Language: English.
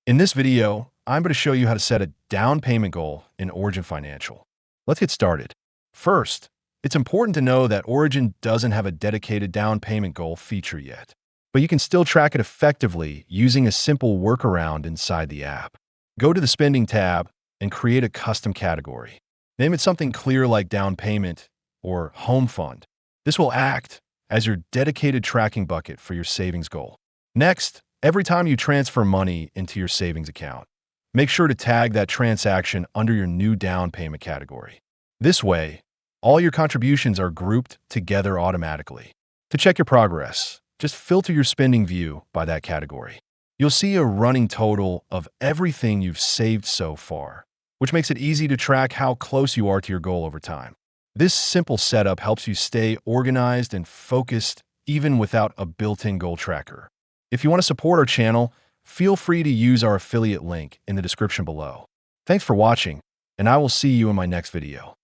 In this video, I'm going to show you how to set a down payment goal in Origin Financial. Let's get started. First, it's important to know that Origin doesn't have a dedicated down payment goal feature yet, but you can still track it effectively using a simple workaround inside the app. Go to the Spending tab and create a custom category. Name it something clear like down payment or home fund. This will act as your dedicated tracking bucket for your savings goal. Next, every time you transfer money into your savings account, make sure to tag that transaction under your new down payment category. This way, all your contributions are grouped together automatically. To check your progress, just filter your spending view by that category. You'll see a running total of everything you've saved so far, which makes it easy to track how close you are to your goal over time. This simple setup helps you stay organized and focused even without a built-in goal tracker. If you want to support our channel, feel free to use our affiliate link in the description below. Thanks for watching, and I will see you in my next video.